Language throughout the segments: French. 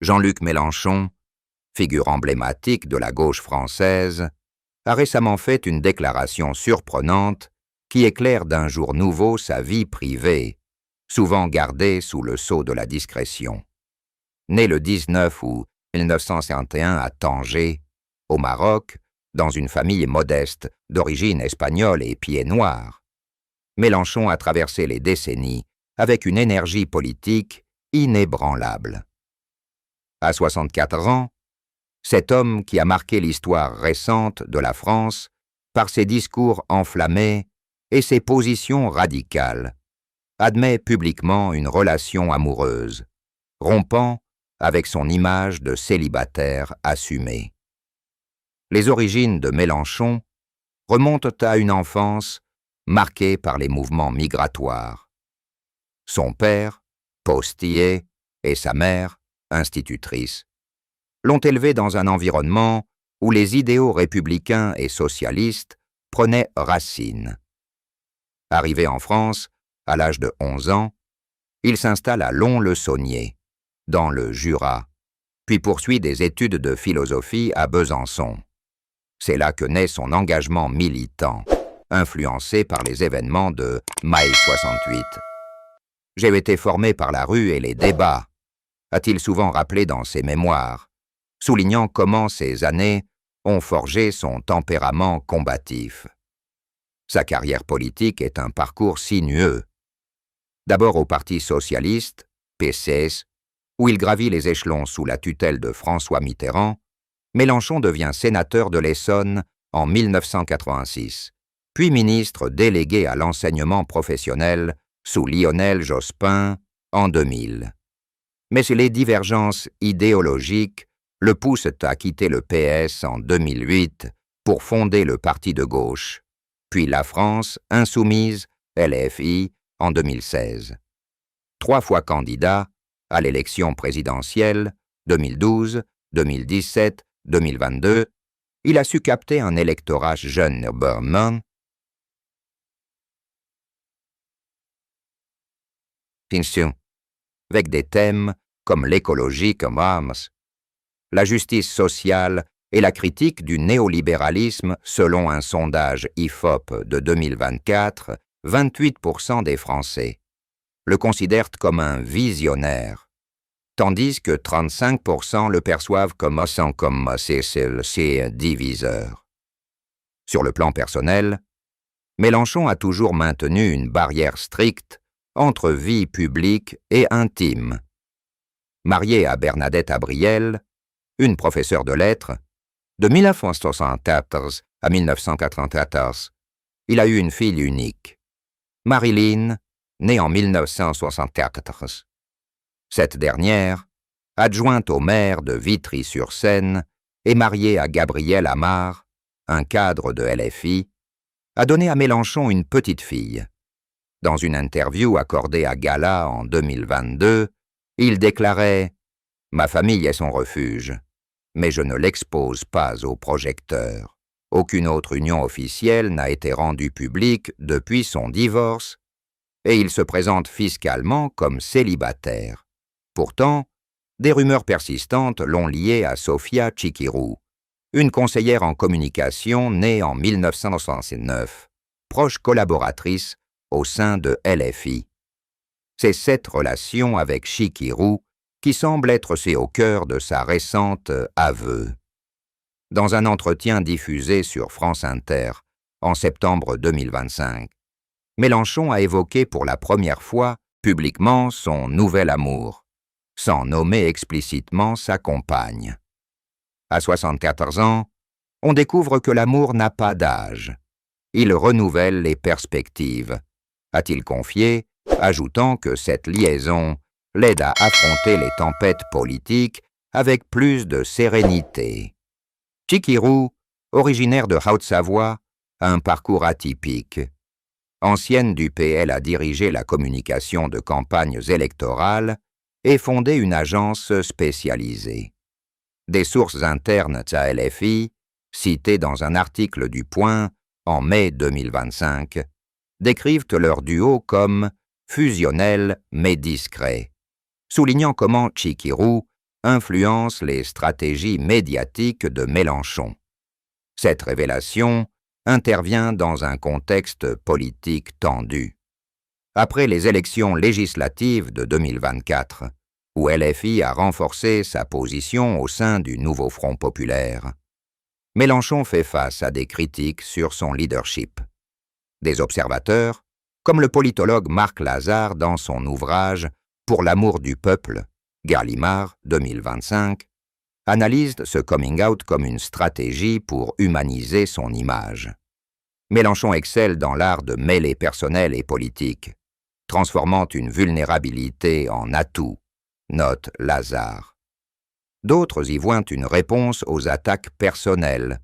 Jean-Luc Mélenchon, figure emblématique de la gauche française, a récemment fait une déclaration surprenante qui éclaire d'un jour nouveau sa vie privée, souvent gardée sous le sceau de la discrétion. Né le 19 août 1951 à Tanger, au Maroc, dans une famille modeste d'origine espagnole et pied noir, Mélenchon a traversé les décennies avec une énergie politique inébranlable. À 64 ans, cet homme qui a marqué l'histoire récente de la France par ses discours enflammés et ses positions radicales, admet publiquement une relation amoureuse, rompant avec son image de célibataire assumé. Les origines de Mélenchon remontent à une enfance marquée par les mouvements migratoires. Son père, postier, et sa mère, institutrice, l'ont élevé dans un environnement où les idéaux républicains et socialistes prenaient racine. Arrivé en France, à l'âge de 11 ans, il s'installe à Lons-le-Saunier, dans le Jura, puis poursuit des études de philosophie à Besançon. C'est là que naît son engagement militant, influencé par les événements de mai 68. « J'ai été formé par la rue et les débats », a-t-il souvent rappelé dans ses mémoires, soulignant comment ces années ont forgé son tempérament combatif. Sa carrière politique est un parcours sinueux. D'abord au Parti socialiste, PCS, où il gravit les échelons sous la tutelle de François Mitterrand, Mélenchon devient sénateur de l'Essonne en 1986, puis ministre délégué à l'enseignement professionnel sous Lionel Jospin en 2000. Mais les divergences idéologiques le poussent à quitter le PS en 2008 pour fonder le parti de gauche, puis la France insoumise, LFI, en 2016. 3 fois candidat à l'élection présidentielle 2012, 2017, 2022, il a su capter un électorat jeune urbain avec des thèmes comme l'écologie, la justice sociale et la critique du néolibéralisme. Selon un sondage IFOP de 2024, 28% des Français le considèrent comme un visionnaire, tandis que 35% le perçoivent comme diviseur. Sur le plan personnel, Mélenchon a toujours maintenu une barrière stricte entre vie publique et intime. Marié à Bernadette Abriel, une professeure de lettres, de 1974 à 1994, il a eu une fille unique, Marilyn, née en 1974. Cette dernière, adjointe au maire de Vitry-sur-Seine et mariée à Gabriel Amar, un cadre de LFI, a donné à Mélenchon une petite fille. Dans une interview accordée à Gala en 2022, il déclarait « Ma famille est son refuge, mais je ne l'expose pas aux projecteurs. Aucune autre union officielle n'a été rendue publique depuis son divorce et il se présente fiscalement comme célibataire. Pourtant, des rumeurs persistantes l'ont lié à Sofia Chikirou, une conseillère en communication née en 1969, proche collaboratrice au sein de LFI. C'est cette relation avec Chikirou qui semble être au cœur de sa récente aveu. Dans un entretien diffusé sur France Inter en septembre 2025, Mélenchon a évoqué pour la première fois publiquement son nouvel amour, sans nommer explicitement sa compagne. À 74 ans, on découvre que l'amour n'a pas d'âge. Il renouvelle les perspectives, a-t-il confié, ajoutant que cette liaison l'aide à affronter les tempêtes politiques avec plus de sérénité. Chikirou, originaire de Haute-Savoie, a un parcours atypique. Ancienne du PL, a dirigé la communication de campagnes électorales et fondé une agence spécialisée. Des sources internes à LFI, citées dans un article du Point en mai 2025, décrivent leur duo comme fusionnel mais discret, soulignant comment Chikirou influence les stratégies médiatiques de Mélenchon. Cette révélation intervient dans un contexte politique tendu. Après les élections législatives de 2024, où LFI a renforcé sa position au sein du nouveau Front populaire, Mélenchon fait face à des critiques sur son leadership. Des observateurs, comme le politologue Marc Lazare dans son ouvrage « Pour l'amour du peuple », Gallimard 2025, analysent ce coming out comme une stratégie pour humaniser son image. Mélenchon excelle dans l'art de mêler personnel et politique, transformant une vulnérabilité en atout, note Lazare. D'autres y voient une réponse aux attaques personnelles,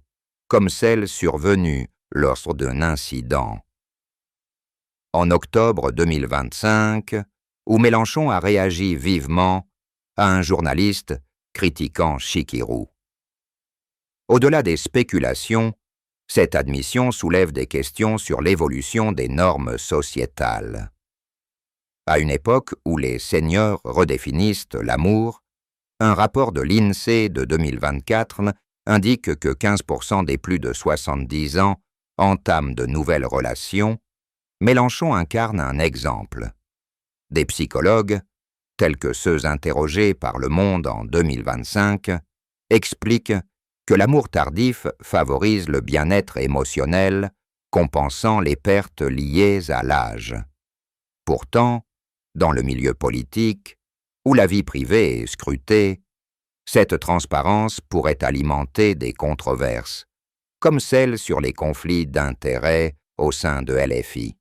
comme celle survenue lors d'un incident. En octobre 2025, où Mélenchon a réagi vivement à un journaliste critiquant Chikirou. Au-delà des spéculations, cette admission soulève des questions sur l'évolution des normes sociétales. À une époque où les seniors redéfinissent l'amour, un rapport de l'INSEE de 2024 indique que 15% des plus de 70 ans entament de nouvelles relations. Mélenchon incarne un exemple. Des psychologues, tels que ceux interrogés par Le Monde en 2025, expliquent que l'amour tardif favorise le bien-être émotionnel, compensant les pertes liées à l'âge. Pourtant, dans le milieu politique, où la vie privée est scrutée, cette transparence pourrait alimenter des controverses, comme celle sur les conflits d'intérêts au sein de LFI.